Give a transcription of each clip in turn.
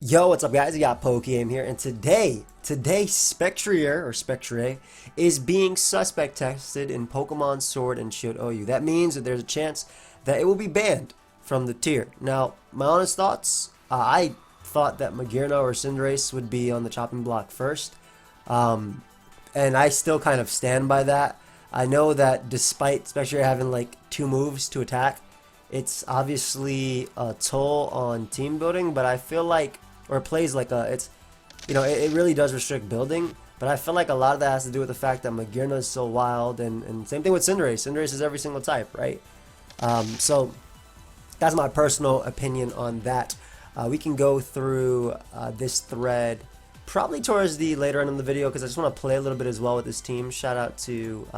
Yo, what's up guys? We got pokeaim here, and today Spectrier is being suspect tested in Pokemon Sword and Shield OU. That means that there's a chance that it will be banned from the tier. Now, my honest thoughts, I thought that Magearna or Cinderace would be on the chopping block first, and I still kind of stand by that. I know that despite Spectrier having like 2 moves to attack, it's obviously a toll on team building, but I feel like or it plays like it really does restrict building, but I feel like a lot of that has to do with the fact that Magearna is so wild, and same thing with Cinderace. Cinderace is every single type, right? So that's my personal opinion on that. We can go through this thread probably towards the later end of the video because I just want to play a little bit as well with this team. Shout out to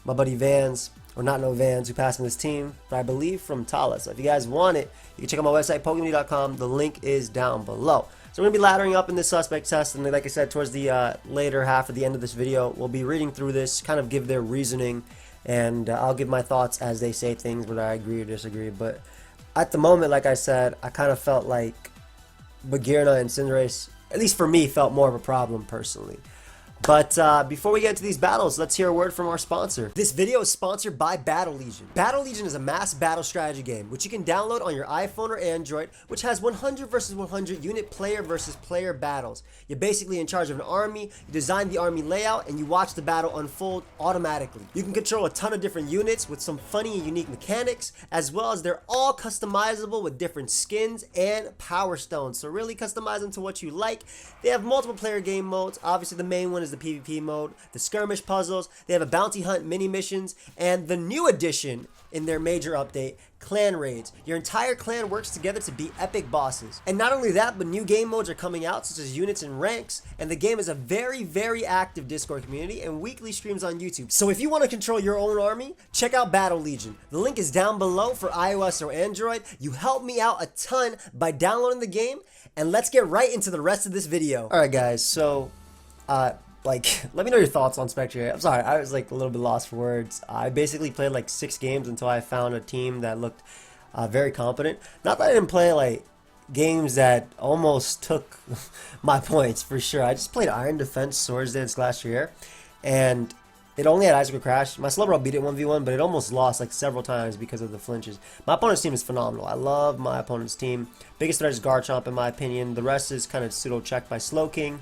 my buddy Vans, or not no Vans, who passed in this team, but I believe from Tala. So if you guys want it, you can check out my website, pokeaimMD.com. The link is down below. So we're going to be laddering up in this suspect test, and like I said, towards the later half of the end of this video, we'll be reading through this, kind of give their reasoning, and I'll give my thoughts as they say things, whether I agree or disagree. But at the moment, like I said, I kind of felt like Magearna and Cinderace, at least for me, felt more of a problem personally. But before we get into these battles, let's hear a word from our sponsor. This video is sponsored by Battle Legion. Battle Legion is a mass battle strategy game, which you can download on your iPhone or Android, which has 100 versus 100 unit player versus player battles. You're basically in charge of an army, you design the army layout, and you watch the battle unfold automatically. You can control a ton of different units with some funny and unique mechanics, as well as they're all customizable with different skins and power stones. So really customize them to what you like. They have multiple player game modes. Obviously the main one is the PvP mode, the skirmish puzzles. They have a bounty hunt mini missions, and the new addition in their major update, clan raids. Your entire clan works together to beat epic bosses. And not only that, but new game modes are coming out, such as units and ranks, and the game is a very active Discord community and weekly streams on YouTube. So if you want to control your own army, check out Battle Legion. The link is down below for iOS or Android. You help me out a ton by downloading the game, and let's get right into the rest of this video. Alright guys, so let me know your thoughts on Spectrier. I'm sorry, I was like a little bit lost for words. I basically played like 6 games until I found a team that looked very competent. Not that I didn't play like games that almost took my points for sure. I just played Iron Defense, Swords Dance, Glacier, and it only had Icicle Crash. My Slowbro beat it 1v1, but it almost lost like several times because of the flinches. My opponent's team is phenomenal. I love my opponent's team. Biggest threat is Garchomp in my opinion. The rest is kind of pseudo-checked by Slowking.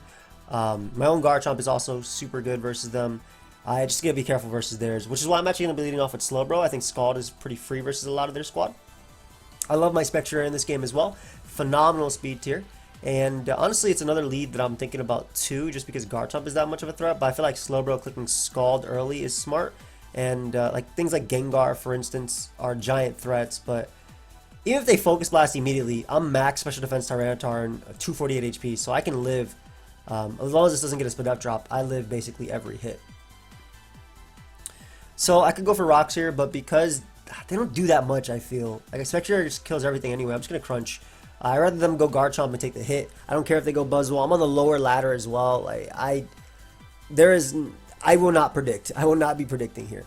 My own Garchomp is also super good versus them. I just gotta be careful versus theirs, which is why I'm actually gonna be leading off with Slowbro. I think Scald is pretty free versus a lot of their squad. I love my Spectrier in this game as well. Phenomenal speed tier. And honestly, it's another lead that I'm thinking about too, just because Garchomp is that much of a threat. But I feel like Slowbro clicking Scald early is smart. And like things like Gengar, for instance, are giant threats. But even if they Focus Blast immediately, I'm max Special Defense Tyranitar and 248 HP, so I can live. As long as this doesn't get a split up drop, I live basically every hit. So I could go for rocks here, but because they don't do that much, I feel like Spectrier just kills everything anyway. I'm just gonna crunch. I'd rather them go Garchomp and take the hit. I don't care if they go Buzzwole. I'm on the lower ladder as well. Like I will not predict. I will not be predicting here.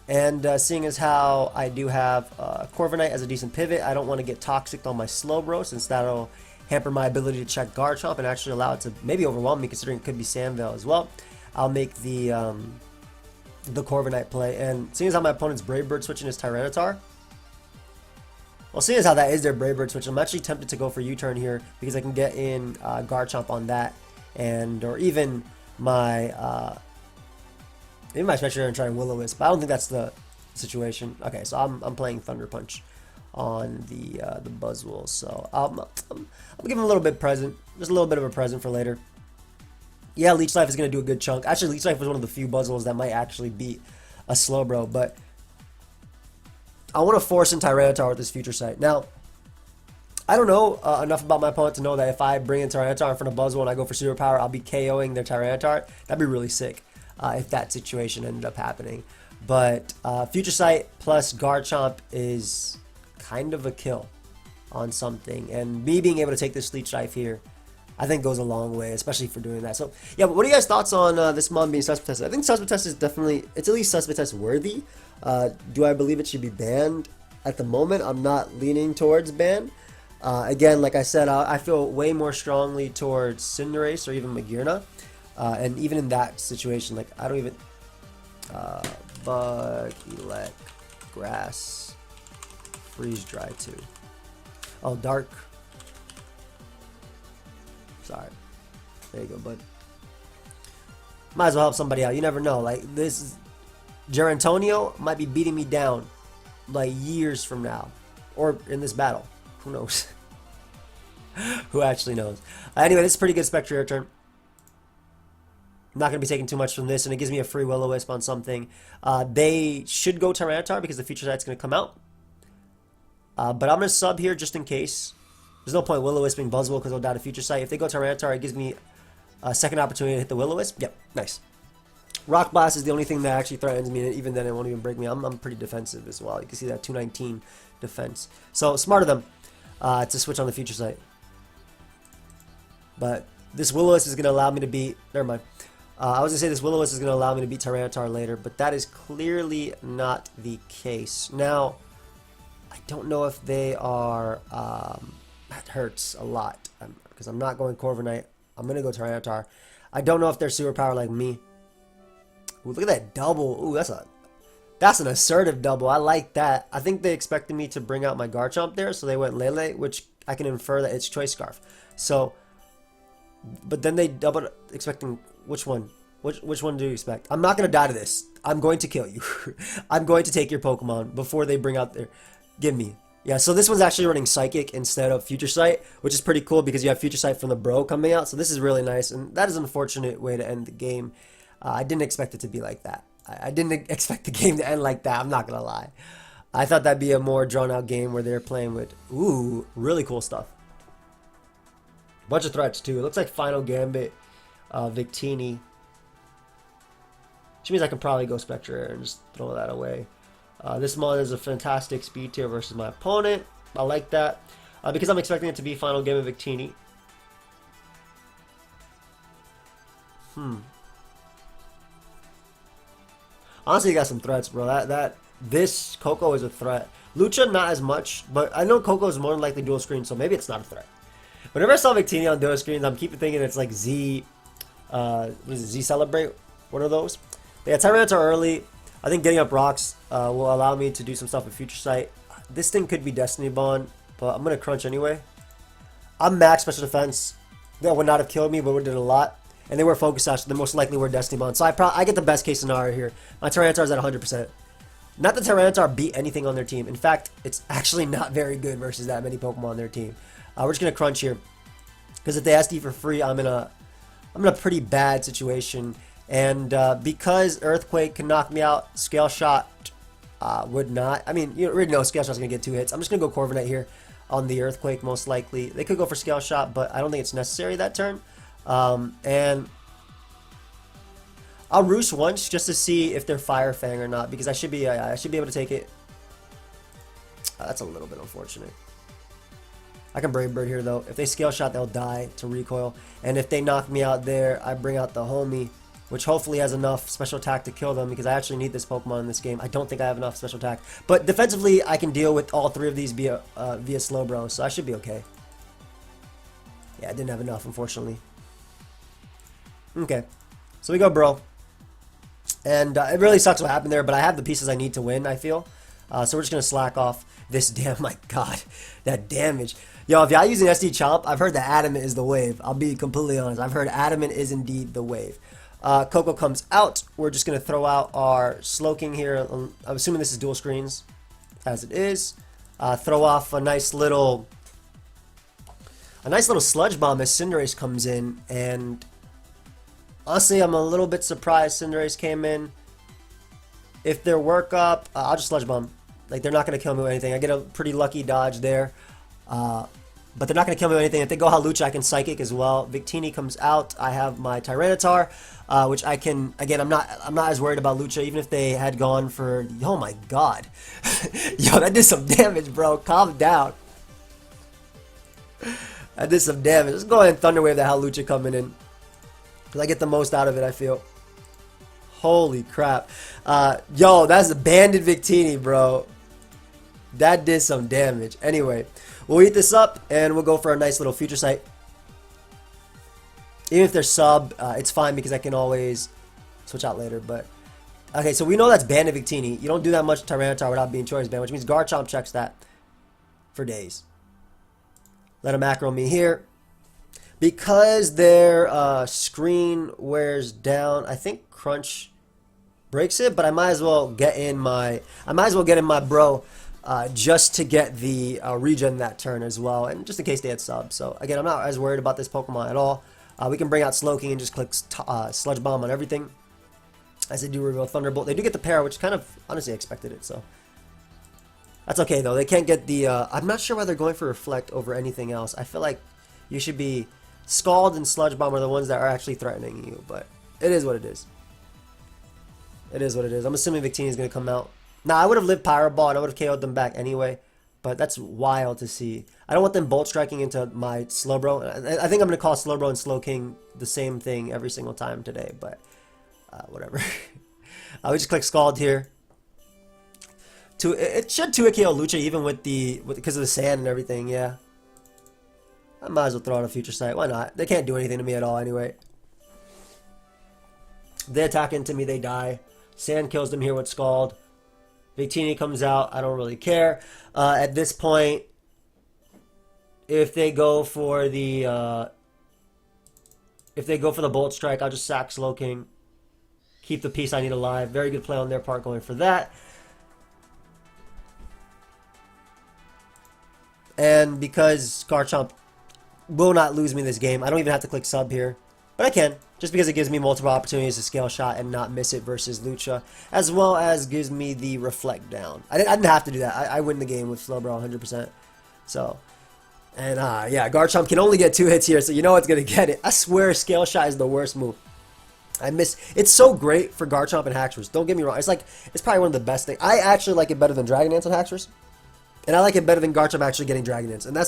And seeing as how I do have Corviknight as a decent pivot, I don't want to get toxic on my Slowbro, since that'll hamper my ability to check Garchomp and actually allow it to maybe overwhelm me, considering it could be Sandvale as well. I'll make the Corviknight play, and seeing as how my opponent's Brave Bird switching his Tyranitar, well, seeing as how that is their Brave Bird switch, I'm actually tempted to go for U-turn here because I can get in Garchomp on that, and or even my Spectrier and try and Will-O-Wisp, but I don't think that's the situation. Okay, so I'm playing Thunder Punch on the Buzzwole, so I'm giving him a little bit present, just a little bit of a present for later. Yeah, Leech Life is going to do a good chunk. Actually, Leech Life was one of the few Buzzwoles that might actually beat a Slowbro, but I want to force in Tyranitar with this Future Sight. Now, I don't know enough about my opponent to know that if I bring in Tyranitar in front of Buzzwole and I go for Superpower, I'll be KOing their Tyranitar. That'd be really sick if that situation ended up happening. But Future Sight plus Garchomp is kind of a kill on something, and me being able to take this Leech Life here, I think goes a long way, especially for doing that. So yeah, but what are you guys' thoughts on this mon being suspect tested? I think suspect test is definitely, it's at least suspect test worthy. Do I believe it should be banned? At the moment, I'm not leaning towards ban. Again, like I said, I feel way more strongly towards Cinderace or even Magearna. And even in that situation, like, I don't even... Bug, Elect, Grass, Freeze Dry too. Oh, Dark. Sorry. There you go, bud. Might as well help somebody out. You never know. Like, this Gerantonio might be beating me down like years from now, or in this battle. Who knows? Who actually knows? Anyway, this is a pretty good Spectrier turn. I'm not going to be taking too much from this, and it gives me a free Will-O-Wisp on something. They should go Tyranitar because the future sight's going to come out. But I'm going to sub here just in case. There's no point Will-O-Wisping Buzzwole because it'll die to future sight. If they go Tyranitar, it gives me a second opportunity to hit the Will-O-Wisp. Yep, nice. Rock Blast is the only thing that actually threatens me, and even then it won't even break me. I'm pretty defensive as well. You can see that 219 defense. So smart of them to switch on the future sight. But this Will-O-Wisp is going to allow me to beat... Never mind. I was going to say this Will-O-Wisp is going to allow me to beat Tyranitar later, but that is clearly not the case. Now, I don't know if they are... that hurts a lot because I'm not going Corviknight. I'm going to go Tyranitar. I don't know if they're superpower like me. Ooh, look at that double. Ooh, that's an assertive double. I like that. I think they expected me to bring out my Garchomp there, so they went Lele, which I can infer that it's Choice Scarf. So, but then they doubled, expecting which one? Which one do you expect? I'm not going to die to this. I'm going to kill you. I'm going to take your Pokemon before they bring out their... Give me. Yeah, so this one's actually running Psychic instead of Future Sight, which is pretty cool because you have Future Sight from the Bro coming out. So this is really nice, and that is an unfortunate way to end the game. I didn't expect it to be like that. I didn't expect the game to end like that, I'm not going to lie. I thought that'd be a more drawn-out game where they're playing with, ooh, really cool stuff. Bunch of threats, too. It looks like Final Gambit, Victini. Which means I can probably go Spectrier and just throw that away. This mod is a fantastic speed tier versus my opponent. I like that. Because I'm expecting it to be Final Gambit Victini. Honestly, you got some threats, bro. This Coco is a threat. Lucha, not as much, but I know Coco is more than likely dual screen, so maybe it's not a threat. Whenever I saw Victini on dual screens, I'm keeping thinking it's like Z, what is it, Z Celebrate? One of those. But yeah, Tyranitar early. I think getting up rocks will allow me to do some stuff with Future Sight. This thing could be Destiny Bond, but I'm going to crunch anyway. I'm max special defense. That would not have killed me, but would have did a lot. And they were Focus Sash, so they most likely were Destiny Bond. So I get the best case scenario here. My Tyranitar is at 100%. Not that Tyranitar beat anything on their team. In fact, it's actually not very good versus that many Pokemon on their team. We're just going to crunch here. Because if they SD for free, I'm in a pretty bad situation. And because Earthquake can knock me out, Scale Shot would not. I mean, you already know Scale Shot's going to get 2 hits. I'm just going to go Corviknight here on the Earthquake, most likely. They could go for Scale Shot, but I don't think it's necessary that turn. And I'll Roost once just to see if they're Fire Fang or not, because I should be able to take it. That's a little bit unfortunate. I can Brave Bird here though. If they Scale Shot, they'll die to recoil, and if they knock me out there, I bring out the homie, which hopefully has enough special attack to kill them, because I actually need this Pokemon in this game. I don't think I have enough special attack, but defensively I can deal with all 3 of these via Slowbro, so I should be okay. Yeah, I didn't have enough, unfortunately. Okay, so we go Bro. And it really sucks what happened there, but I have the pieces I need to win, I feel. So we're just going to slack off this damn, my god, that damage. Yo, if y'all using SD Chomp, I've heard that Adamant is the wave. I'll be completely honest. I've heard Adamant is indeed the wave. Coco comes out. We're just going to throw out our Slowking here. I'm assuming this is dual screens, as it is. Throw off a nice little Sludge Bomb as Cinderace comes in, and honestly, I'm a little bit surprised Cinderace came in. If they're work up, I'll just Sludge Bomb. Like, they're not going to kill me with anything. I get a pretty lucky dodge there. But they're not going to kill me with anything. If they go Hawlucha, I can Psychic as well. Victini comes out. I have my Tyranitar, which I can... Again, I'm not as worried about Lucha, even if they had gone for... Oh, my God. Yo, that did some damage, bro. Calm down. That did some damage. Let's go ahead and Thunder Wave that Hawlucha coming in, because I get the most out of it, I feel. Holy crap. Yo, that's a banded Victini, bro. That did some damage. Anyway, we'll eat this up and we'll go for a nice little future sight. Even if they're sub, it's fine because I can always switch out later. But okay, so we know that's banned to Victini. You don't do that much Tyranitar without being choice banned, which means Garchomp checks that for days. Let him macro me here. Because their screen wears down, I think Crunch breaks it, but I might as well get in my bro just to get the regen that turn as well, and just in case they had sub. So again, I'm not as worried about this Pokemon at all. We can bring out Slowking and just click Sludge Bomb on everything. As they do reveal Thunderbolt. They do get the para, which kind of honestly expected it, so that's okay though. They can't get the I'm not sure why they're going for Reflect over anything else. I feel like you should be Scald and Sludge Bomb are the ones that are actually threatening you, but it is what it is. It is what it is. I'm assuming Victini is going to come out. Now, I would have lived Pyro Ball and I would have KO'd them back anyway, but that's wild to see. I don't want them Bolt Striking into my Slowbro. I think I'm going to call Slowbro and Slowking the same thing every single time today, but whatever. We just click Scald here. It should 2-hit KO Lucha even because of the sand and everything, yeah. I might as well throw out a future sight. Why not? They can't do anything to me at all anyway. They attack into me, they die. Sand kills them here with Scald. Victini comes out. I don't really care. At this point, if they go for the Bolt Strike, I'll just sack Slowking. Keep the piece I need alive. Very good play on their part going for that. And because Garchomp will not lose me this game, I don't even have to click sub here. But I can, just because it gives me multiple opportunities to scale shot and not miss it versus Lucha, as well as gives me the Reflect down. I didn't have to do that. I win the game with Slowbro 100%. So, and yeah, Garchomp can only get 2 hits here, so you know it's going to get it. I swear scale shot is the worst move. It's so great for Garchomp and Haxorus. Don't get me wrong. It's probably one of the best things. I actually like it better than Dragon Dance on Haxorus. And I like it better than Garchomp actually getting Dragon Dance. And I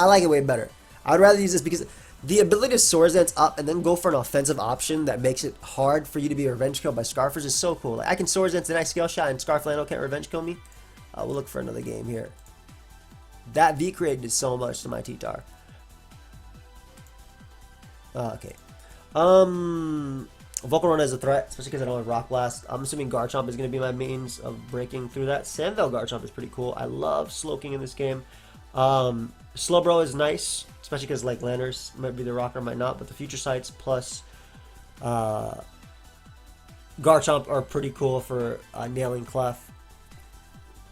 like it way better. I would rather use this because the ability to Swords Dance up and then go for an offensive option that makes it hard for you to be revenge killed by Scarfers is so cool. Like, I can Swords Dance, then I scale shot, and Scarflando can't revenge kill me. We'll look for another game here. That V-Create did so much to my T-Tar. Okay. Volcarona is a threat, especially because I don't have Rock Blast. I'm assuming Garchomp is going to be my means of breaking through that. Sandvale Garchomp is pretty cool. I love Slowking in this game. Slowbro is nice, especially because like Landers might be the rocker, might not, but the future sights plus Garchomp are pretty cool for nailing Clef.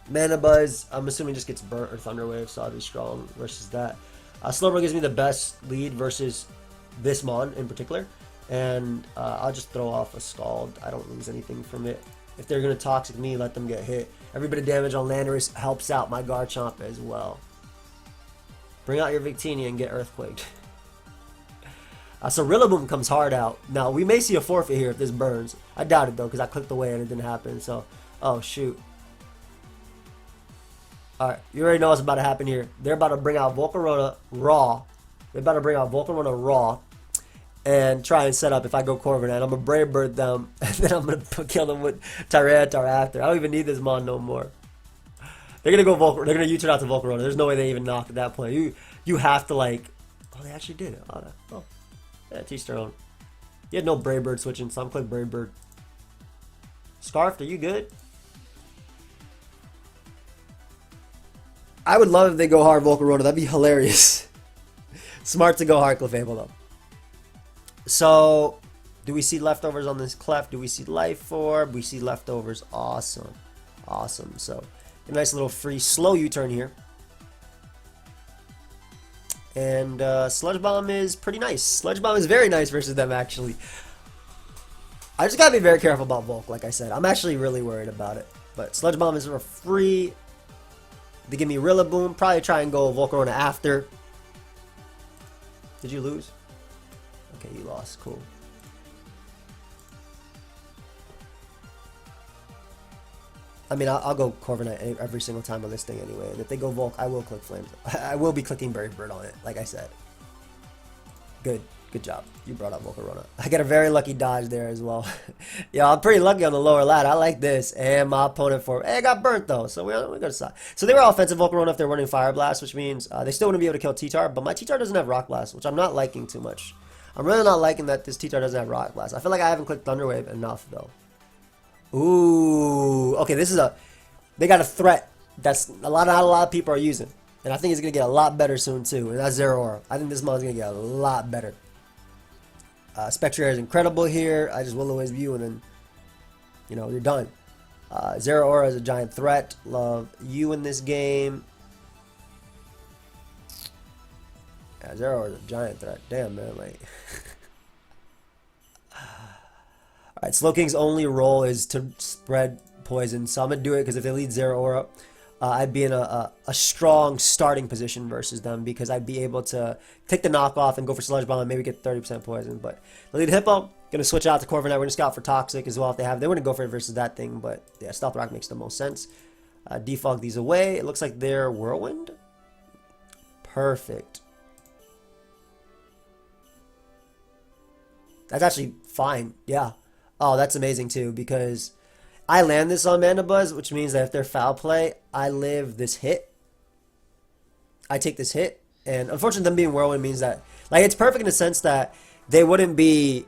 Mana Buzz, I'm assuming just gets burnt or Thunder Wave, so I'll be strong versus that. Slowbro gives me the best lead versus this Mon in particular, and I'll just throw off a Scald. I don't lose anything from it. If they're going to Toxic me, let them get hit. Every bit of damage on Landorus helps out my Garchomp as well. Bring out your Victini and get Earthquaked. So Rillaboom comes hard out. Now, we may see a forfeit here if this burns. I doubt it, though, because I clicked away and it didn't happen. So, oh, shoot. Alright, you already know what's about to happen here. They're about to bring out Volcarona Raw. They're about to bring out Volcarona Raw and try and set up if I go Corviknight. I'm going to Brave Bird them, and then I'm going to kill them with Tyranitar after. I don't even need this Mon no more. They're going to go Volcarona. They're going to U-turn out to Volcarona. There's no way they even knock at that point. You have to, like... Oh, they actually did it. Oh. Yeah, teach their own. You had no Brave Bird switching, so I'm click Brave Bird. Scarf, are you good? I would love if they go hard Volcarona. That'd be hilarious. Smart to go hard Clefable, though. So, do we see leftovers on this Clef? Do we see Life Orb? We see leftovers. Awesome. Awesome. So, a nice little free slow U-turn here. And Sludge Bomb is pretty nice. Sludge Bomb is very nice versus them, actually. I just gotta be very careful about Volk, like I said. I'm actually really worried about it. But Sludge Bomb is for free. They give me Rillaboom. Probably try and go Volcarona after. Did you lose? Okay, you lost. Cool. I mean, I'll go Corviknight every single time on this thing anyway. And if they go Volk, I will click Flames. I will be clicking Brave Bird on it, like I said. Good. Good job. You brought up Volcarona. I got a very lucky dodge there as well. Yeah, I'm pretty lucky on the lower lat. I like this. And my opponent hey, I got burnt though. So we're good side. So they were offensive Volcarona if they're running Fire Blast, which means they still wouldn't be able to kill T-Tar. But my T-Tar doesn't have Rock Blast, which I'm not liking too much. I'm really not liking that this T-Tar doesn't have Rock Blast. I feel like I haven't clicked Thunder Wave enough though. Ooh. Okay, they got a threat that's not a lot of people are using. And I think it's going to get a lot better soon too. And that's Zero Aura. I think this mod is going to get a lot better. Spectrier is incredible here. I just Will-O-Wisp you and then, you know, you're done. Zero Aura is a giant threat. Love you in this game. Yeah, Zero Aura is a giant threat. Damn, man. Like. Alright, Slowking's only role is to spread poison. So I'm going to do it because if they lead Zero Aura, I'd be in a strong starting position versus them because I'd be able to take the knockoff and go for Sludge Bomb and maybe get 30% poison. But the lead Hippo, going to switch out to Corviknight. We're going to scout for Toxic as well if they have. They wouldn't go for it versus that thing, but yeah, Stealth Rock makes the most sense. Defog these away. It looks like they're Whirlwind. Perfect. That's actually fine. Yeah. Oh, that's amazing too because I land this on Mandibuzz, which means that if they're Foul Play, I live this hit. I take this hit, and unfortunately, them being Whirlwind means that, like, it's perfect in the sense that they wouldn't be,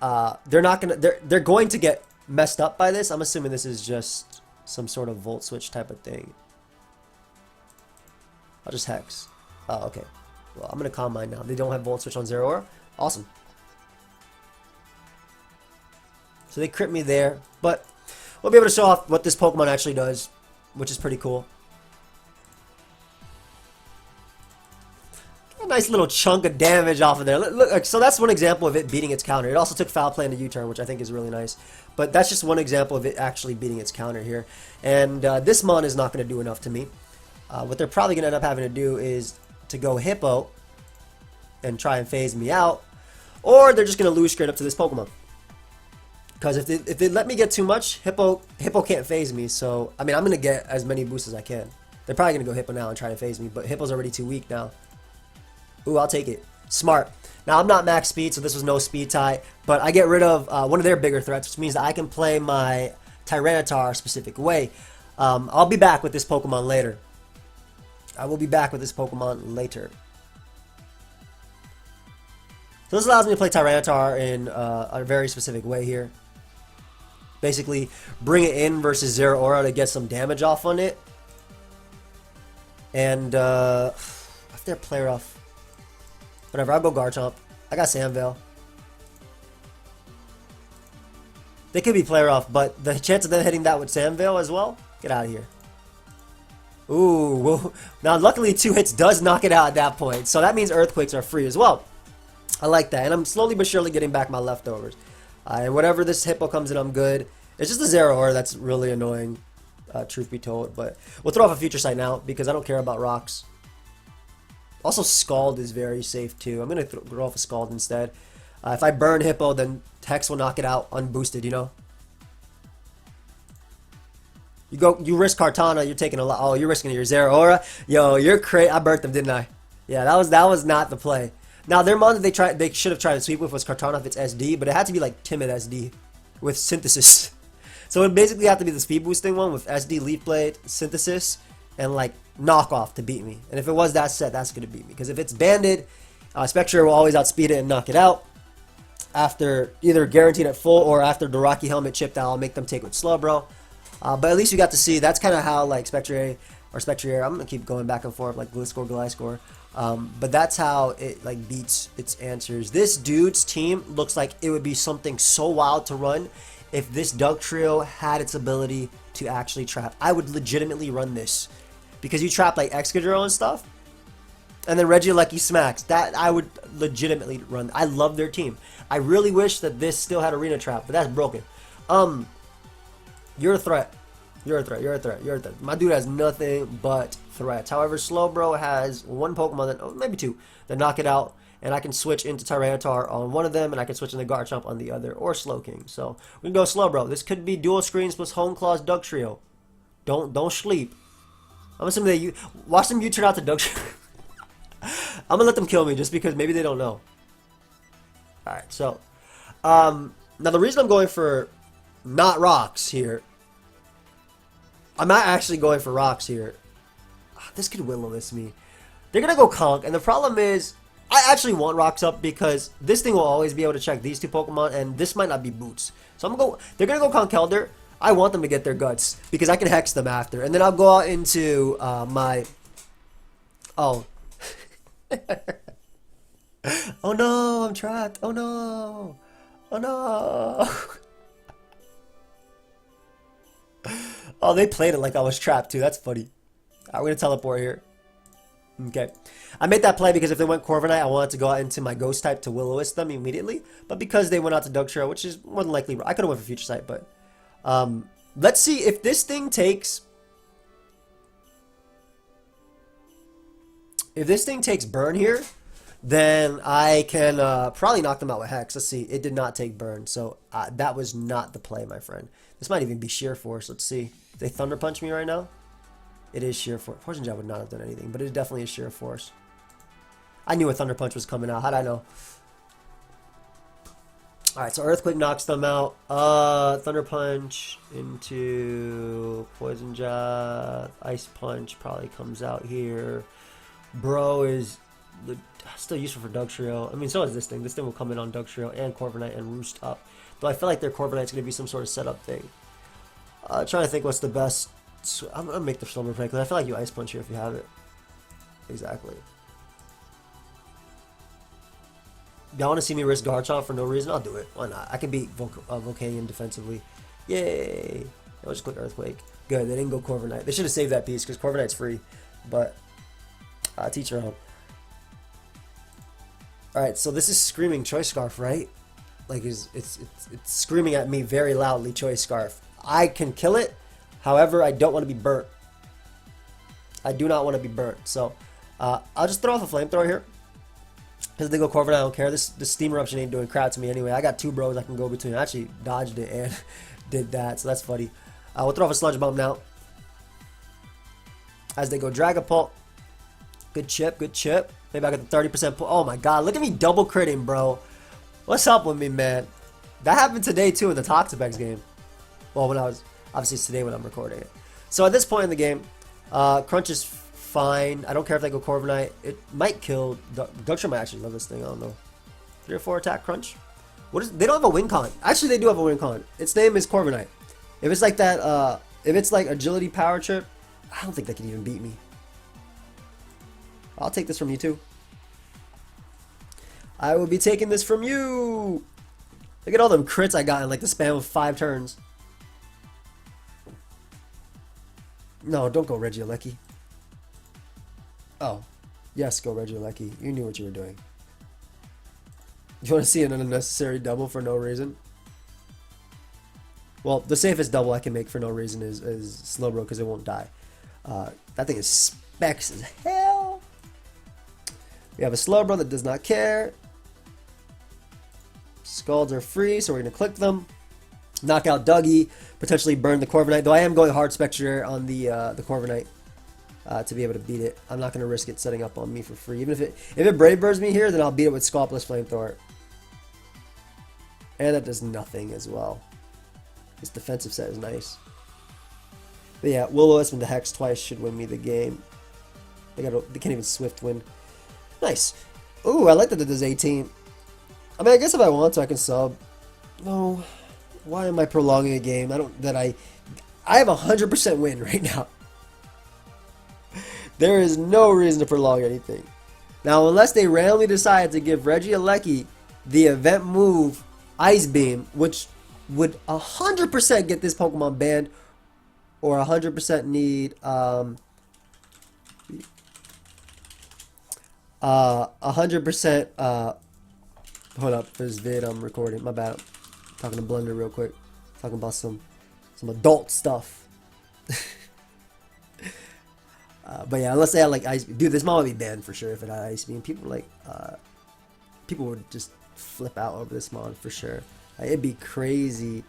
they're going to get messed up by this. I'm assuming this is just some sort of Volt Switch type of thing. I'll just Hex. Oh, okay. Well, I'm gonna Calm Mind now. They don't have Volt Switch on Zero Aura. Awesome. So they crit me there, but we'll be able to show off what this Pokemon actually does, which is pretty cool. A nice little chunk of damage off of there. Look, so that's one example of it beating its counter. It also took Foul Play into U-turn, which I think is really nice. But that's just one example of it actually beating its counter here. And this Mon is not going to do enough to me. What they're probably going to end up having to do is to go Hippo and try and phase me out. Or they're just going to lose straight up to this Pokemon. Because if they let me get too much, Hippo can't phase me. So, I mean, I'm going to get as many boosts as I can. They're probably going to go Hippo now and try to phase me. But Hippo's already too weak now. Ooh, I'll take it. Smart. Now, I'm not max speed, so this was no speed tie. But I get rid of one of their bigger threats, which means that I can play my Tyranitar a specific way. I'll be back with this Pokemon later. I will be back with this Pokemon later. So this allows me to play Tyranitar in a very specific way here. Basically, bring it in versus Zero Aura to get some damage off on it. And if they're play rough, whatever, I'll go Garchomp. I got Sandveil. They could be play rough, but the chance of them hitting that with Sandveil as well, get out of here. Ooh, whoa. Now luckily 2 hits does knock it out at that point, so that means Earthquakes are free as well. I like that, and I'm slowly but surely getting back my leftovers. And whatever this Hippo comes in, I'm good. It's just a Zero Aura that's really annoying, truth be told. But we'll throw off a Future Sight now because I don't care about rocks. Also, Scald is very safe too. I'm going to throw off a Scald instead. If I burn Hippo, then Hex will knock it out unboosted, you know? You risk Kartana, you're taking a lot. Oh, you're risking your Zero Aura. Yo, you're crazy. I burnt them, didn't I? Yeah, that was not the play. Now, their mon that they should have tried to sweep with was Kartana if it's SD, but it had to be like Timid SD with Synthesis. So it would basically have to be the speed boosting one with SD, Leaf Blade, Synthesis, and like knockoff to beat me. And if it was that set, that's going to beat me. Because if it's banded, Spectrier will always outspeed it and knock it out. After either guaranteed at full or after the Rocky Helmet chipped out, I'll make them take with Slowbro. But at least you got to see, that's kind of how like Spectrier, I'm going to keep going back and forth like Gliscor. But that's how it like beats its answers. This dude's team looks like it would be something so wild to run if this Dugtrio had its ability to actually trap. I would legitimately run this because you trap like Excadrill and stuff, and then Regieleki smacks. That I would legitimately run. I love their team. I really wish that this still had Arena Trap, but that's broken. You're a threat. You're a threat. My dude has nothing but threats. However, Slowbro has one Pokemon that, oh, maybe 2, that knock it out, and I can switch into Tyranitar on one of them, and I can switch into Garchomp on the other, or Slowking. So we can go Slowbro. This could be dual screens plus Hone Claws Dugtrio. Don't sleep. I'm assuming that you watch them. You turn out to Dugtrio. I'm gonna let them kill me just because maybe they don't know. Alright, so now the reason I'm going for not rocks here, I'm not actually going for rocks here. This could Will-O-Wisp me. They're gonna go Conk, and the problem is I actually want rocks up because this thing will always be able to check these two Pokemon, and this might not be Boots. So I'm gonna go. They're gonna go Conkeldurr. I want them to get their guts because I can hex them after, and then I'll go out into my. Oh. Oh no! I'm trapped. Oh no! Oh no! Oh, they played it like I was trapped too. That's funny. Alright, we're gonna teleport here. Okay. I made that play because if they went Corviknight, I wanted to go out into my Ghost type to Will-O-Wisp them immediately. But because they went out to Dugtrio, which is more than likely, I could have went for Future Sight, but let's see if this thing takes. If this thing takes Burn here, then I can probably knock them out with Hex. Let's see. It did not take Burn, so that was not the play, my friend. This might even be Sheer Force. Let's see. They Thunder Punch me right now. It is Sheer Force. Poison Jab would not have done anything, but it definitely is Sheer Force. I knew a Thunder Punch was coming out. How'd I know? Alright, so Earthquake knocks them out. Thunder Punch into Poison Jab. Ice Punch probably comes out here. Bro is still useful for Dugtrio. I mean, so is this thing. This thing will come in on Dugtrio and Corviknight and Roost up. Though I feel like their Corviknight's going to be some sort of setup thing. Trying to think what's the best. I'm going to make the Slowbro play because I feel like you Ice Punch here if you have it. Exactly. Y'all want to see me risk Garchomp for no reason? I'll do it. Why not? I can beat Volcanion defensively. Yay! I'll just click Earthquake. Good, they didn't go Corviknight. They should have saved that piece because Corviknight's free. But, teach your own. Alright, so this is screaming Choice Scarf, right? Like, it's screaming at me very loudly, Choice Scarf. I can kill it. However, I don't want to be burnt. I do not want to be burnt. So, I'll just throw off a Flamethrower here. Because they go Corviknight, I don't care. This Steam Eruption ain't doing crap to me anyway. I got two bros I can go between. I actually dodged it and did that, so that's funny. We'll throw off a Sludge Bomb now. As they go Dragapult. Good chip, good chip. Maybe I got the 30% pull. Oh my god, look at me double critting, bro. What's up with me, man? That happened today too in the Toxapex game. Well, when I was... Obviously, it's today when I'm recording it. So at this point in the game, Crunch is fine. I don't care if they go Corviknight. It might kill. Dugtrio might actually love this thing. I don't know. 3 or 4 attack Crunch. What is? They don't have a win con. Actually, they do have a win con. Its name is Corviknight. If it's like that, if it's like Agility Power Trip, I don't think they can even beat me. I'll take this from you too. I will be taking this from you. Look at all them crits I got in like the span of 5 turns. No, don't go Regieleki. Oh. Yes, go Regieleki. You knew what you were doing. You want to see an unnecessary double for no reason? Well, the safest double I can make for no reason is Slowbro because it won't die. That thing is specs as hell. We have a Slowbro that does not care. Scalds are free, so we're going to click them. Knock out Dougie, potentially burn the Corviknight, though I am going hard Spectrier on the Corviknight to be able to beat it. I'm not going to risk it setting up on me for free. Even if it Brave Birds me here, then I'll beat it with Scalpless Flamethrower. And that does nothing as well. This defensive set is nice. But yeah, Will-O-Wisp and the Hex twice should win me the game. They can't even Swift win. Nice. Ooh, I like that it does 18. I mean, I guess if I want to, I can sub. No. Why am I prolonging a game? I have a 100% win right now. There is no reason to prolong anything. Now, unless they randomly decide to give Regieleki the event move Ice Beam, which would 100% get this Pokemon banned, or 100% need 100% hold up, there's vid I'm recording. My bad. Talking to Blender real quick. Talking about some adult stuff. But yeah, unless they had like Ice Beam. Dude, this mod would be banned for sure if it had Ice Beam. People people would just flip out over this mod for sure. It'd be crazy.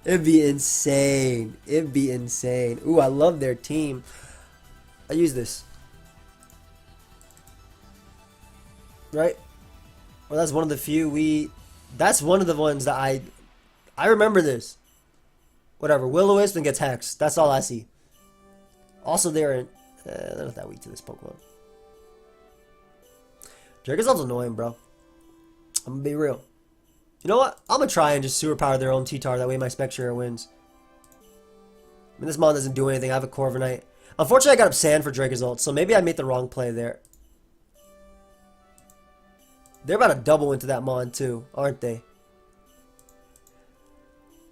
It'd be insane. It'd be insane. Ooh, I love their team. I use this. Right? Well, that's one of the few that's one of the ones that I remember this. Whatever. Will-O-Wisp and gets hexed. That's all I see. Also, they're not that weak to this Pokemon. Dracozolt's annoying, bro. I'm gonna be real. You know what? I'm gonna try and just super power their own T-Tar. That way my Spectrier wins. I mean, this mon doesn't do anything. I have a Corviknight. Unfortunately, I got up Sand for Dracozolt, so maybe I made the wrong play there. They're about to double into that mon too, aren't they?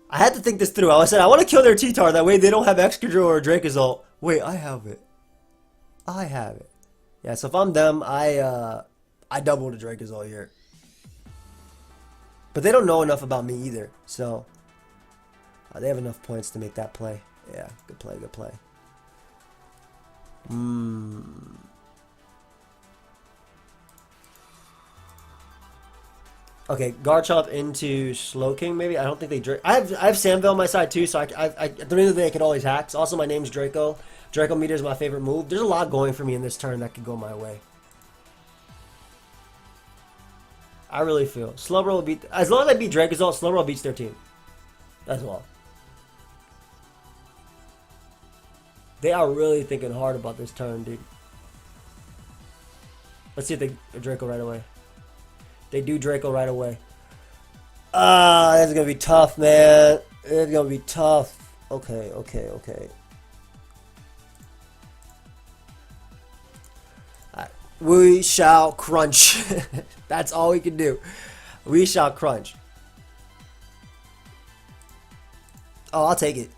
I had to think this through. I said, I want to kill their T-Tar. That way they don't have Excadrill or Dracozolt. Wait, I have it. I have it. Yeah, so if I'm them, I double the Dracozolt here. But they don't know enough about me either. So, they have enough points to make that play. Yeah, good play, good play. Okay, Garchomp into Slowking maybe. I don't think they Drake. I have Sandville on my side too, so at the end of the day I could always hacks. Also, my name's Draco. Draco Meter is my favorite move. There's a lot going for me in this turn that could go my way. I really feel Slowbro will beat. As long as I beat Dracozolt, Slowbro beats their team. That's all. They are really thinking hard about this turn, dude. Let's see if they Draco right away. They do Draco right away. Ah, that's gonna be tough, man. It's gonna be tough. Okay, okay, okay. Alright. We shall crunch. That's all we can do. We shall crunch. Oh, I'll take it.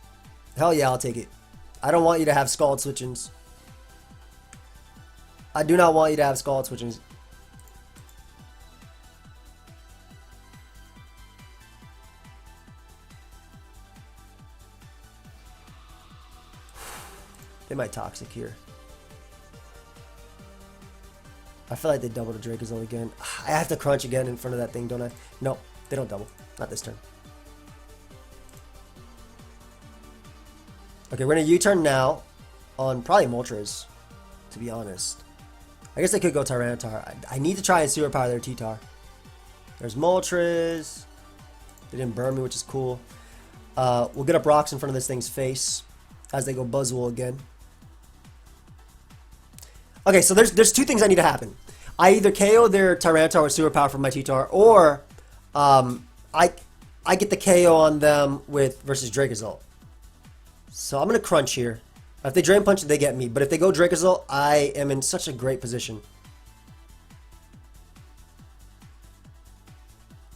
Hell yeah, I'll take it. I don't want you to have Scald switchings. I do not want you to have Scald switchings. They might Toxic here. I feel like they double the Dracozolt again. I have to crunch again in front of that thing, don't I? No, they don't double. Not this turn. Okay, we're going to U-turn now on probably Moltres, to be honest. I guess they could go Tyranitar. I need to try and superpower their T-Tar. There's Moltres. They didn't burn me, which is cool. We'll get up rocks in front of this thing's face as they go Buzzwole again. Okay, so there's two things that need to happen. I either KO their Tyranitar with superpower from my T-Tar, or I get the KO on them with versus Dracozolt. So I'm going to crunch here. If they Drain Punch, they get me. But if they go Dracozolt, I am in such a great position.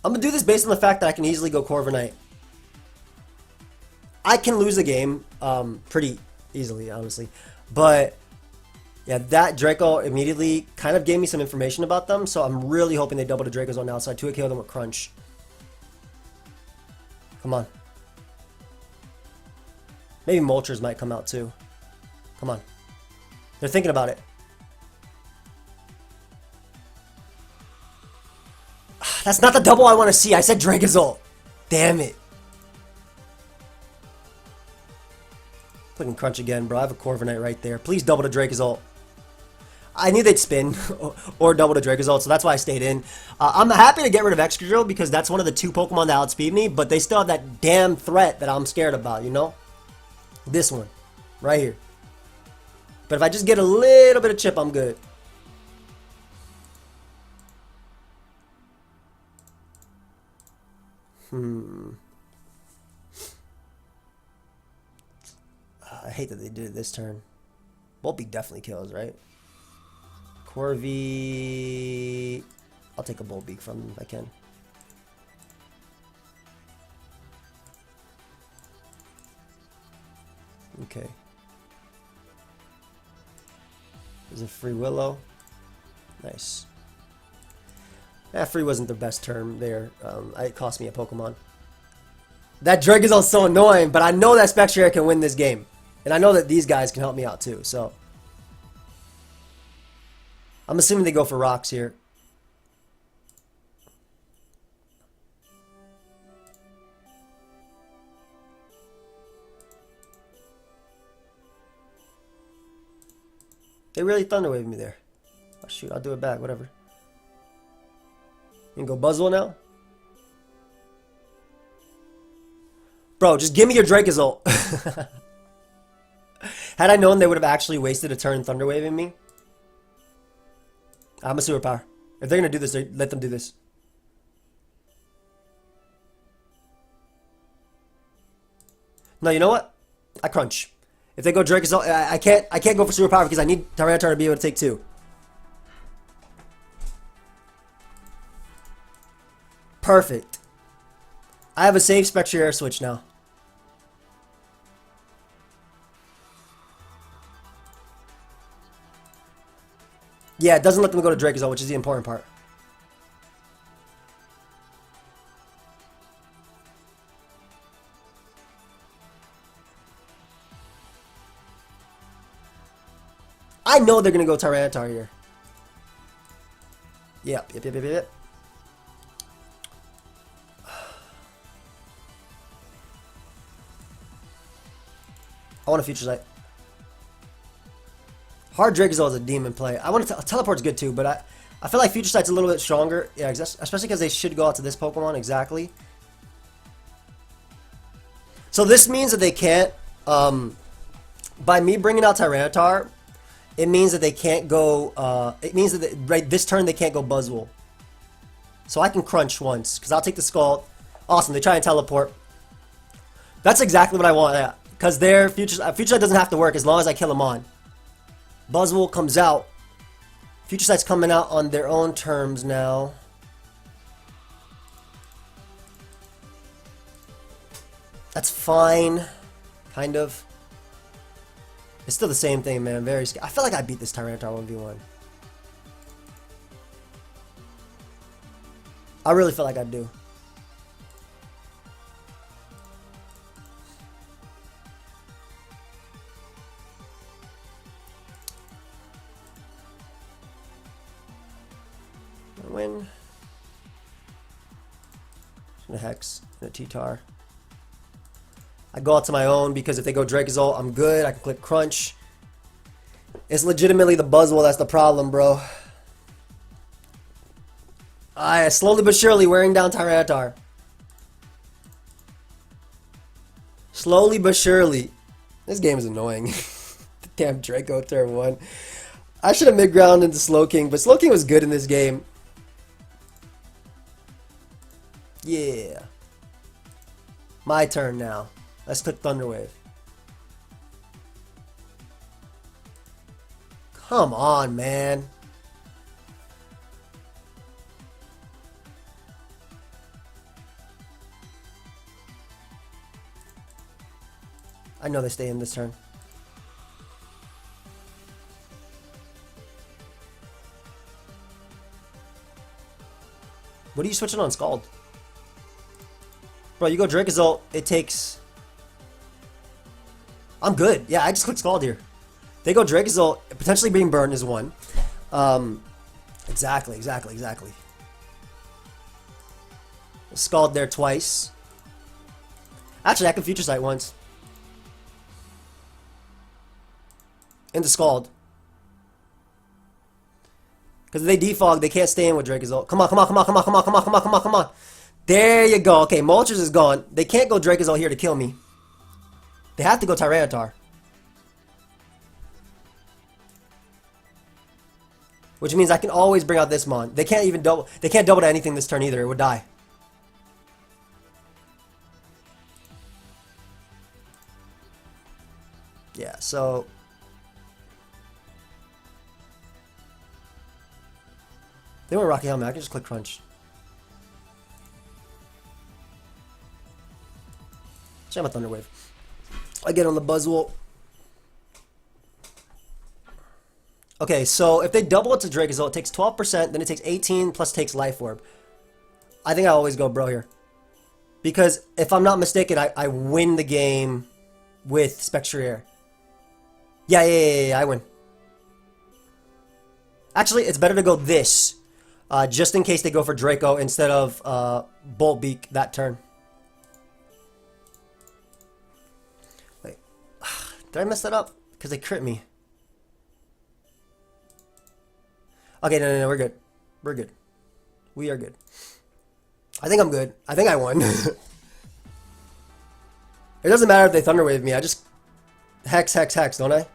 I'm going to do this based on the fact that I can easily go Corviknight. I can lose a game pretty easily, honestly. But, yeah, that Draco immediately kind of gave me some information about them. So I'm really hoping they double the Dracozolt now. So I 2-KO them with Crunch. Come on. Maybe Moltres might come out too. Come on. They're thinking about it. That's not the double I want to see. I said Dracozolt. Damn it. Clicking Crunch again, bro. I have a Corviknight right there. Please double the Dracozolt. I knew they'd spin or double the Dracozolt, so that's why I stayed in. I'm happy to get rid of Excadrill because that's one of the two Pokemon that outspeed me, but they still have that damn threat that I'm scared about, you know? This one. Right here. But if I just get a little bit of chip, I'm good. I hate that they did it this turn. Volbeat definitely kills, right? Corvi. I'll take a Volbeat from him if I can. Okay. There's a free Willow. Nice. Yeah, free wasn't the best term there. It cost me a Pokemon. That Dragozolt's so annoying, but I know that Spectrier can win this game. And I know that these guys can help me out too, so. I'm assuming they go for rocks here. They really Thunder Waved me there. Oh shoot, I'll do it back, whatever. can go Buzzwole now. Bro, just give me your Dracozolt. Had I known they would have actually wasted a turn Thunder Waving me. I'm a superpower. If they're going to do this, let them do this. No, you know what? I crunch. If they go Dracozolt, I can't go for superpower because I need Tyranitar to be able to take 2. Perfect. I have a safe Spectrier switch now. Yeah, it doesn't let them go to Dracozolt, which is the important part. I know they're going to go Tyranitar here. Yep. I want a Future Sight. Hard Dracozolt is a demon play. I want to Teleport's good too, but I feel like Future Sight's a little bit stronger. Yeah, especially because they should go out to this Pokemon exactly. So this means that they can't. By me bringing out Tyranitar, it means that they can't go. It means that right this turn they can't go Buzzwole. So I can crunch once because I'll take the Scald. Awesome. They try and teleport. That's exactly what I want. Yeah, because their Future Sight doesn't have to work as long as I kill them on. Buzzwole comes out. Future Sight's coming out on their own terms now. That's fine. Kind of. It's still the same thing, man. Very scary. I feel like I beat this Tyranitar 1v1. I really feel like I do. Win. And a Hex and a T-Tar. I go out to my own because if they go Dracozolt, I'm good. I can click Crunch. It's legitimately the Buzzwole that's the problem, bro. Slowly but surely wearing down Tyranitar. Slowly but surely. This game is annoying. Damn Draco turn 1. I should have mid-ground into Slowking, but Slowking was good in this game. Yeah. My turn now. Let's click Thunder Wave. Come on, man. I know they stay in this turn. What are you switching on Scald? Bro, you go Dracozolt, it takes... I'm good. Yeah, I just clicked Scald here. They go Dracozolt, potentially being burned is 1. Exactly. Scald there twice. Actually, I can Future Sight once. Into Scald. Because if they defog, they can't stay in with Dracozolt. Come on. There you go. Okay, Moltres is gone. They can't go Dracozolt here to kill me. They have to go Tyranitar. Which means I can always bring out this Mon. They can't even double. They can't double to anything this turn either. It would die. Yeah, so... They went Rocky Helmet. I can just click Crunch. Jam a Thunder Wave. I get on the Buzzwole. Okay, so if they double it to Dracozolt, it takes 12%, then it takes 18, plus takes Life Orb. I think I always go Bro here. Because if I'm not mistaken, I win the game with Spectrier. Yeah, I win. Actually, it's better to go this. Just in case they go for Draco instead of Bolt Beak that turn. Wait. Did I mess that up? Because they crit me. Okay, no, we're good. We are good. I think I'm good. I think I won. It doesn't matter if they Thunder Wave me. I just Hex, don't I?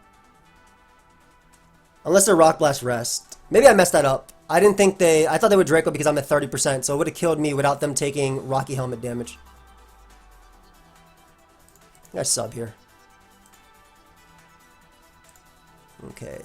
Unless they're Rock Blast Rest. Maybe I messed that up. I didn't think they... I thought they would Draco because I'm at 30%, so it would have killed me without them taking Rocky Helmet damage. I think I sub here. Okay.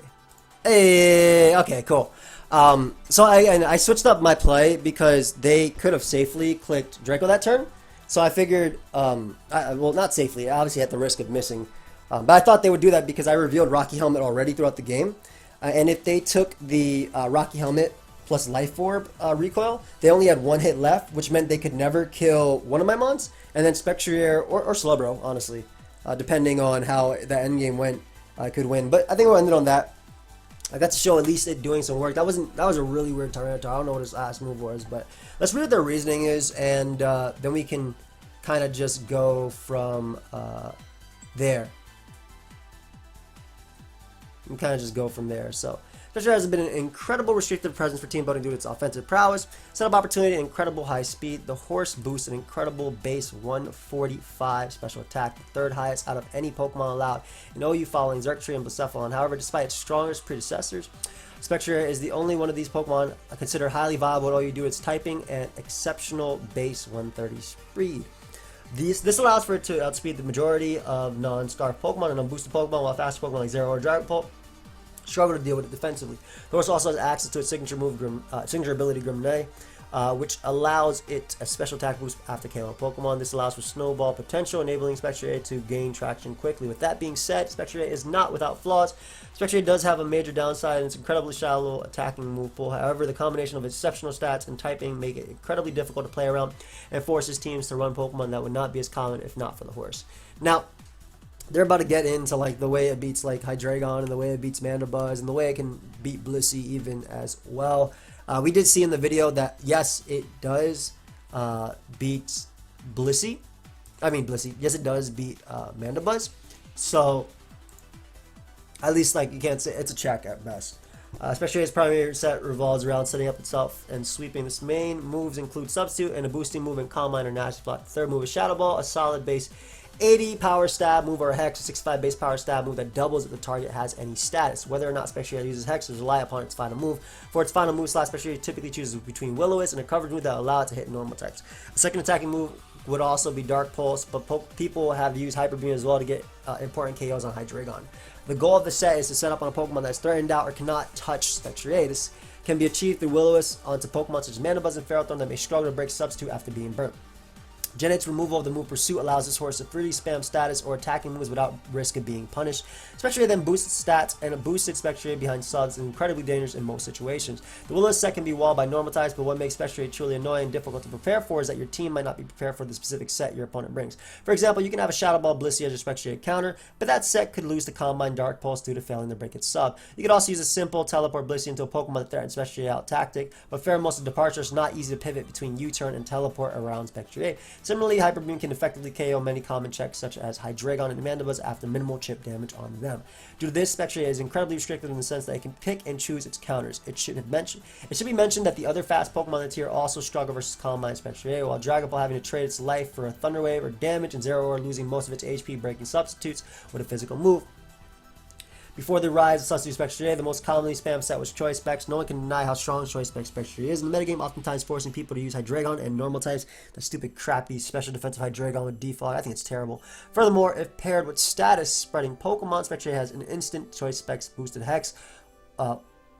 Hey, okay, cool. So I switched up my play because they could have safely clicked Draco that turn. So I figured, well, not safely, obviously at the risk of missing. But I thought they would do that because I revealed Rocky Helmet already throughout the game. And if they took the Rocky Helmet plus Life Orb recoil, they only had one hit left, which meant they could never kill one of my mons. And then Spectrier or Slowbro, honestly, depending on how the endgame went, I could win. But I think we'll end it on that. I got to show at least it doing some work. That was a really weird Tyranitar. I don't know what his last move was, but let's read what their reasoning is, and then we can kind of just go from there. We can kind of just go from there. So Spectrier has been an incredible restrictive presence for team building due to its offensive prowess, setup opportunity, and incredible high speed. The horse boosts an incredible base 145 special attack, the third highest out of any Pokemon allowed in OU following Dugtrio and Blacephalon. However, despite its strongest predecessors, Spectrier is the only one of these Pokemon considered highly viable at OU due to its typing and exceptional base 130 speed. This allows for it to outspeed the majority of non-scarf Pokemon and unboosted Pokemon, while faster Pokemon like Zero or Dracozolt struggle to deal with it defensively. The horse also has access to its signature move, signature ability Grimnay, which allows it a special attack boost after KO Pokemon. This allows for snowball potential, enabling Spectrier to gain traction quickly. With that being said, Spectrier is not without flaws. Spectrier does have a major downside in its incredibly shallow attacking move pool. However, the combination of exceptional stats and typing make it incredibly difficult to play around and forces teams to run Pokemon that would not be as common if not for the horse. Now, they're about to get into like the way it beats like Hydreigon and the way it beats Mandibuzz and the way it can beat Blissey even as well. We did see in the video that yes, it does beat Blissey. Yes, it does beat Mandibuzz. So at least like you can't say it's a check at best. Especially its primary set revolves around setting up itself and sweeping. This main moves include Substitute and a boosting move in Calm Mind or Nasty Plot. The third move is Shadow Ball, a solid base 80 power stab move, or a Hex, a 65 base power stab move that doubles if the target has any status. Whether or not Spectrier uses Hex is rely upon its final move. For its final move slot, Spectrier typically chooses between Will-O-Wisp and a coverage move that will allow it to hit normal types. A second attacking move would also be Dark Pulse, but people have used Hyper Beam as well to get important KOs on Hydreigon. The goal of the set is to set up on a Pokemon that is threatened out or cannot touch Spectrier. This can be achieved through Will-O-Wisp onto Pokemon such as Mandibuzz and Ferrothorn that may struggle to break Substitute after being burnt. Gen 8's removal of the move Pursuit allows this horse to freely spam status or attacking moves without risk of being punished. Spectrier then boosts stats, and a boosted Spectrier behind subs is incredibly dangerous in most situations. The Will-O-Wisp set can be walled by normal types, but what makes Spectrier truly annoying and difficult to prepare for is that your team might not be prepared for the specific set your opponent brings. For example, you can have a Shadow Ball Blissey as your Spectrier counter, but that set could lose to Combine Dark Pulse due to failing to break its sub. You could also use a simple Teleport Blissey into a Pokemon that threatens Spectrier out tactic, but Pheromosa Departure is not easy to pivot between U-turn and Teleport around Spectrier. Similarly, Hyper Beam can effectively KO many common checks such as Hydreigon and Mandibuzz after minimal chip damage on them. Due to this, Spectrier is incredibly restricted in the sense that it can pick and choose its counters. It should be mentioned that the other fast Pokemon in the tier also struggle versus Calm Mind Spectrier, while Dragapult having to trade its life for a Thunder Wave or damage, and Zero losing most of its HP breaking substitutes with a physical move. Before the rise of Substitute Spectrier, the most commonly spammed set was Choice Specs. No one can deny how strong Choice Specs Spectrier is in the metagame, oftentimes forcing people to use Hydreigon and normal types. The stupid, crappy, special defensive Hydreigon with default, I think it's terrible. Furthermore, if paired with status spreading Pokemon, Spectrier has an instant Choice Specs boosted Hex,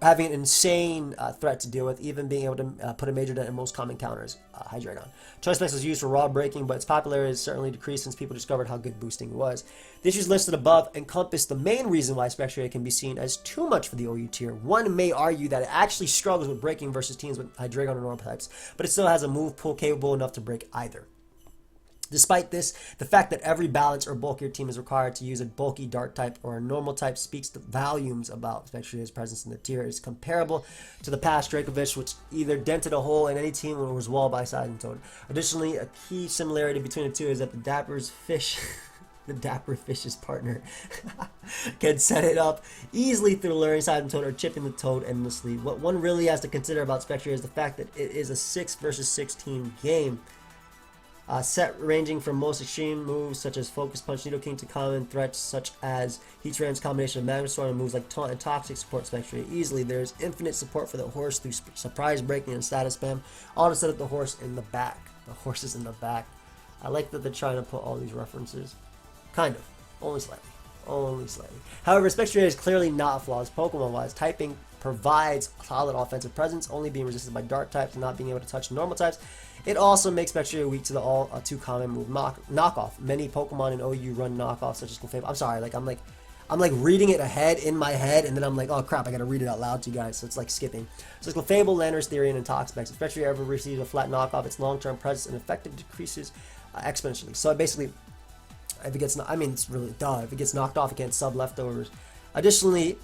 having an insane threat to deal with, even being able to put a major dent in most common counters, Hydreigon. Choice Specs was used for raw breaking, but its popularity has certainly decreased since people discovered how good boosting was. The issues listed above encompass the main reason why Spectrier can be seen as too much for the OU tier. One may argue that it actually struggles with breaking versus teams with Hydreigon and normal types, but it still has a move pool capable enough to break either. Despite this, the fact that every balanced or bulkier team is required to use a bulky dark type or a normal type speaks to volumes about Spectrier's presence in the tier. It is comparable to the past Dracovish, which either dented a hole in any team or was walled by Side and Toad. Additionally, a key similarity between the two is that the Dapper's fish The dapper fish's partner can set it up easily through luring side and toad or chipping the toad endlessly. What one really has to consider about Spectrier is the fact that it is a 6 versus 16 game. Set ranging from most extreme moves such as Focus Punch, Nidoking to common threats such as Heatran's combination of Magma Storm and moves like Taunt and Toxic support Spectrier easily. There's infinite support for the horse through surprise breaking and status spam, all to set up the horse in the back. The horse is in the back. I like that they're trying to put all these references. Kind of. Only slightly. Only slightly. However, Spectrier is clearly not flawless Pokemon-wise. Typing provides solid offensive presence, only being resisted by dark types and not being able to touch normal types. It also makes Spectrier weak to the all too common move knockoff. Many Pokemon in OU run knockoffs such as Clefable. I'm sorry, I'm like reading it ahead in my head, and then I'm like, oh crap, I gotta read it out loud to you guys, so it's like skipping. So it's Clefable, Landorus, Therian, and Toxapex. If Spectrier ever receives a flat knockoff, its long-term presence and effective decreases exponentially. So basically, if it gets, I mean, it's really duh. If it gets knocked off, it can't sub leftovers. Additionally,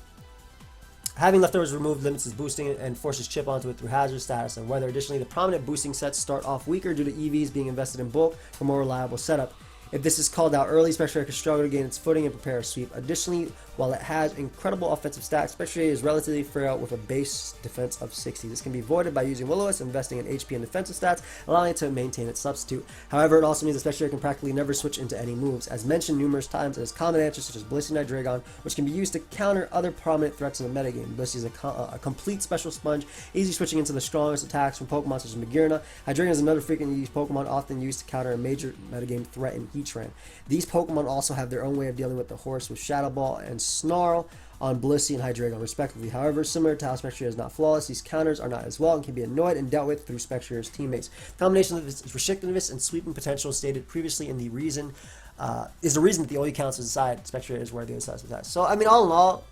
having leftovers removed limits its boosting and forces chip onto it through hazard status and weather. Additionally, the prominent boosting sets start off weaker due to EVs being invested in bulk for more reliable setup. If this is called out early, Spectrier can struggle to gain its footing and prepare a sweep. Additionally, while it has incredible offensive stats, Spectrier is relatively frail with a base defense of 60. This can be avoided by using Will-O-Wisp, investing in HP and defensive stats, allowing it to maintain its substitute. However, it also means that Spectrier can practically never switch into any moves. As mentioned numerous times, it has common answers such as Blissey and Hydreigon, which can be used to counter other prominent threats in the metagame. Blissey is a complete special sponge, easy switching into the strongest attacks from Pokemon such as Magearna. Hydreigon is another frequently used Pokemon, often used to counter a major metagame threat in Heatran. These Pokemon also have their own way of dealing with the horse with Shadow Ball and Snarl on Blissey and Hydreigon respectively. However, similar to how Spectrier is not flawless, these counters are not as well and can be annoyed and dealt with through Spectrier's teammates. The combination of its restrictiveness and sweeping potential stated previously in the reason is the reason that the only counts aside Spectrier is worthy of the suspect test. So I mean, all in all,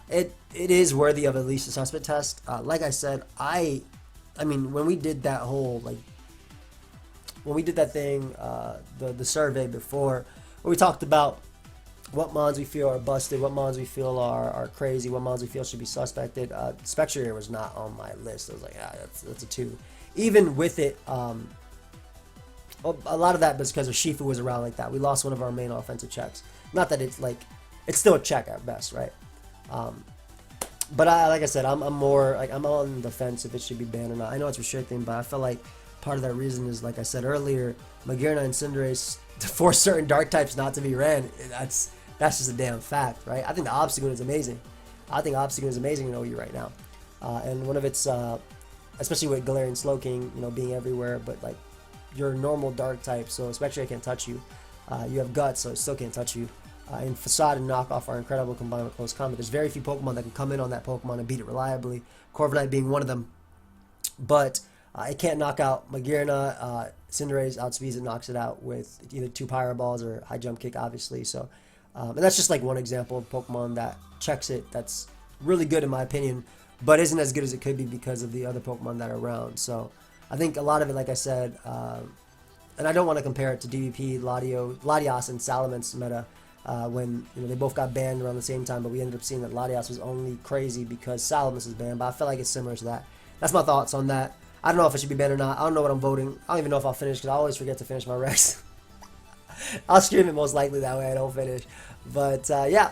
it is worthy of at least a suspect test. Like I said, I mean, when we did that whole when we did that thing, the survey before, where we talked about what mons we feel are busted, what mons we feel are crazy, what mons we feel should be suspected. Spectrier was not on my list. I was like, that's a 2. Even with it, a lot of that was because of Shifu was around like that. We lost one of our main offensive checks. Not that it's it's still a check at best, right? But like I said, I'm more I'm on the fence if it should be banned or not. I know it's restricting, but I feel like part of that reason is, like I said earlier, Magearna and Cinderace, to force certain dark types not to be ran. That's just a damn fact, right? I think the Obstagoon is amazing. I think Obstagoon is amazing in OU right now. And one of its, especially with Galarian Slowking, being everywhere, but like your normal dark type, so Spectrier can't touch you. You have Guts, so it still can't touch you. And Facade and Knockoff are incredible combined with Close Combat. There's very few Pokemon that can come in on that Pokemon and beat it reliably. Corviknight being one of them. But it can't knock out Magearna. Cinderace outspeeds it, knocks it out with either 2 Pyro Balls or High Jump Kick, obviously. So, and that's just like one example of Pokemon that checks it. That's really good in my opinion, but isn't as good as it could be because of the other Pokemon that are around. So, I think a lot of it, like I said, and I don't want to compare it to DVP, Latias, and Salamence meta. When they both got banned around the same time, but we ended up seeing that Latias was only crazy because Salamence was banned. But I feel like it's similar to that. That's my thoughts on that. I don't know if it should be banned or not. I don't know what I'm voting. I don't even know if I'll finish because I always forget to finish my Rex. I'll stream it most likely that way I don't finish. But yeah,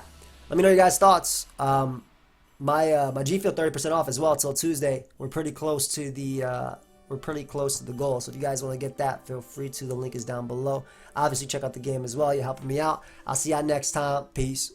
let me know your guys' thoughts. My G Field 30% off as well till Tuesday. We're pretty close to the goal. So if you guys want to get that, feel free to. The link is down below. Obviously, check out the game as well. You're helping me out. I'll see y'all next time. Peace.